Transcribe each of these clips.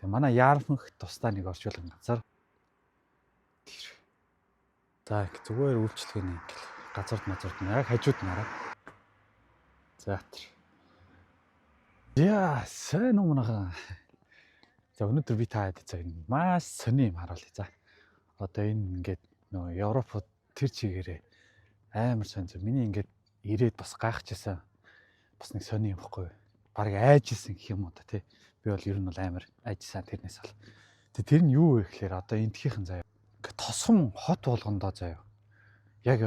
Тэгээ манай яармах тусдаа нэг орчуулгын газар. За их зүгээр үйлчлэгээний ингээл газарт мазарт яг хажууд нараа. За тэр. Яа, сайн уу. За өнөөдөр би та хэд цаг маш сони юм харуулъя. За. Одоо энэ ингээд нөө Европод тэр чигээрээ амар сонь. Миний ингээд ирээд бас гайхчихсан. Бас нэг сони юм баггүй. Бараг айжсэн гэх юм уу та тий. Би бол ер нь бол амар айжсан тэрнээс бол. Тэр нь юу вэ гэхээр одоо энтхийнхэн заяа. Ингээд тосгон хот болгондоо заяа. Яг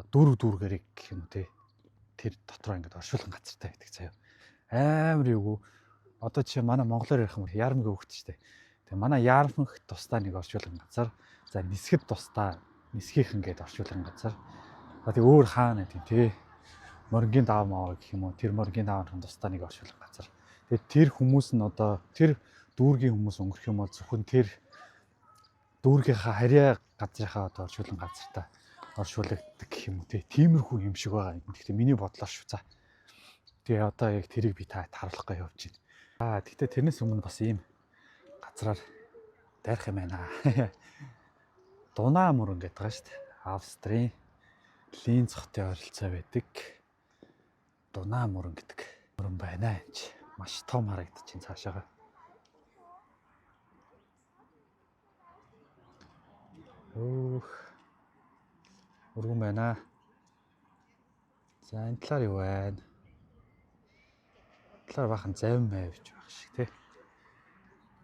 дүүргэрийг гэх юм уу тий. Тэр дотроо ингээд оршуулган газартай байдаг заяа. Амар юу. Одоо чи манай монголоор ярих юм бол яармаг өгч штэ. Тэгээ манай яармах тусдаа нэг орчуулган газар. За нисгэд тусдаа нисгийнхэн гээд орчуулган газар. Тэгээ өөр хаана гэдэг тий. Моргийн даав маа гэх юм уу. Тэр моргийн даавын тусдаа нэг орчуулган газар. Тэгээ тэр хүмүүс нь одоо тэр дүүргийн хүмүүс өнгөрөх юм бол зөвхөн тэр дүүргийнхаа харьяа газрынхаа одоо орчуулган газартаа оршуулгаддаг гэх юм уу тий. Тиймэрхүү юм шиг байгаа юм. Гэхдээ миний бодлоор шүү. За. Тэгээ одоо яг тэрийг би таад харуулахгүй явж байна. Тэгтээ тэрнээс өмнө бас ийм газраар дайрах юм байна. Дунаа мөрөн гэдэг байгаа шүү дээ. Австрийн Линз хотын ойролцоо байдаг. Дунаа мөрөн гэдэг мөрөн байна энэ. Маш том харагдаж байна цаашаага. Мөрөн байна. За энэ талаар юу байна? Талаар бахан завин байвч байх шиг тий.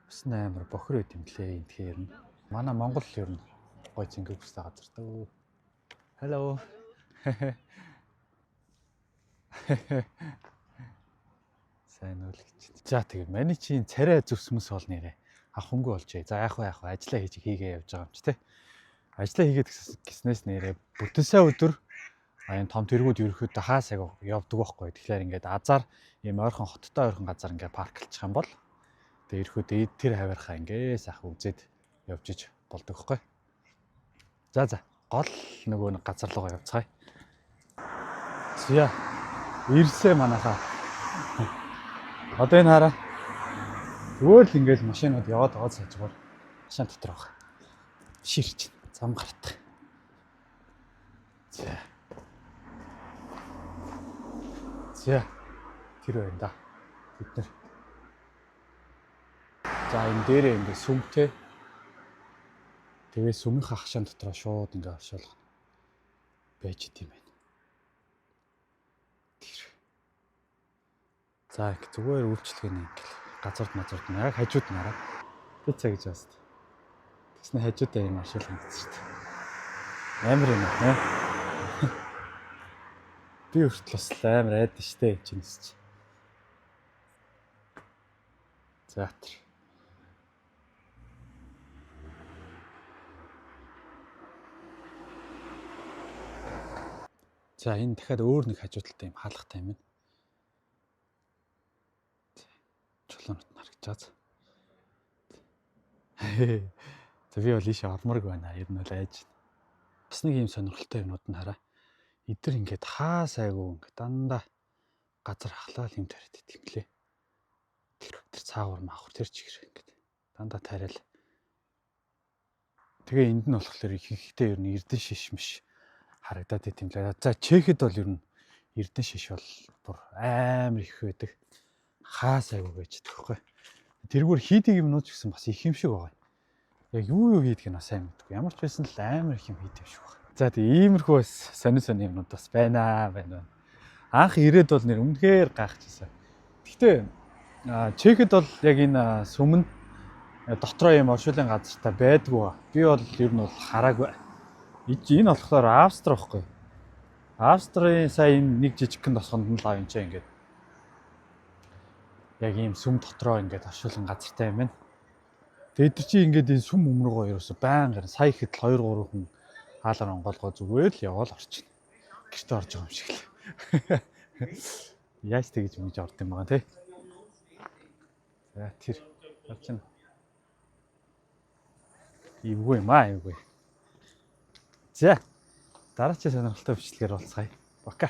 Бас амар бохор байт юм лээ энэ тэгэхээр нь. Манай Монгол ер нь гой зингээ хүстэй газар дөө. Hello. Сайн үл гэж. За тэгээд маний чинь царай зүсмэс бол нэрээ хөнгө болжээ. За яах вэ ажиллаа хийгээ явж байгаа юм чи тий. Ажиллаа хийгээд гиснээс нэрээ бүтэнсээ өдөр энэ том тэргүүд ерөөхдөө хаасаг явдаг байхгүй. Тэгэхээр ингээд азар ийм ойрхон хоттой ойрхон газар ингээд парклчих юм бол тэгээ ерөөхдөө тэр хаваархаа ингээд сайхан үзээд явж иж болдог байхгүй. За гол нөгөө нэг газар руугаа явцгаая. Зя ирсээ манайхаа. Одоо энэ хараа. Зүгээр л ингээд машинууд яваад байгаа сайжгаар машин дотор байгаа. Ширч зам гардаг. За тэр байна да. Бид нар. За энэ дээрээ ингээд сүмтэй. Тэгээ сүмийн хагшаан дотроо шууд ингээд оршуулга байж идэм байна. Тэр. За их зүгээр үйлчлэгээний ингээл газарт мазарт яг хажууд нараа. Тэг цаг гэж байна. Тэсний хажуудаа юм оршуулга гэсэн шүү дээ. Амар юм аа. Би өөртөө бас амар айд штэ чинээс чи. За тэр. За энэ дахиад өөр нэг хажуудалтай юм хаалгатай юм байна. Чулуунууд харагдаж. За би бол ийшээ орморг байна. Ер нь л айж. Бас нэг юм сонирхолтой юмнууд нь хараа. Эдгээр ингээд хаа сайгүй ингээд дандаа газар ахлаа юм тариад идэв юм лээ. Тэр цаагуур маахур тэр чигээр ингээд дандаа тариал. Тэгээ энд нь болохоор ихэнхдээ ер нь эрдэн шиш миш харагдаад идэв юм лээ. За Чехэд бол ер нь эрдэн шиш бол бүр амар их байдаг. Хаа сайгүй байж байгаа байхгүй. Тэргээр хийдэг юмнууд ч гэсэн бас их юм шиг байгаа. Яг юу хийдэг нь сайн мэдгүй. Ямар ч байсан л амар их юм хийдэг шүү. За тийм иймэрхүү сони юмнууд бас байна. Анх ирээд бол нэр үнэхээр гайхчихсан. Гэхдээ Чехэд бол яг энэ сүмэн дотроо юм оршуулгын газартай байдгүй. Би бол ер нь бол хараагүй. Энэ болохоор Австри байхгүй. Австрийн сая энэ нэг жижигхэн тосгонд нь л авъя ч ингээд. Яг ийм сүм дотроо ингээд оршуулгын газартай юм байна. Тэгээд чи ингээд энэ сүм өмнөгөө ерөөсө байнгаар сая ихэд 2 3 хүн хаалгаар онгоолгоо зүгээр л яваал орчихно. Гэртээ орж байгаа юм шиг л. Яаж тэгэж ингэж орд юм байгаа те. За тэр явчихна. Ивгүй маа ивгүй. За дараагийн сонирхолтой бичлэгээр уулзъя. Пока.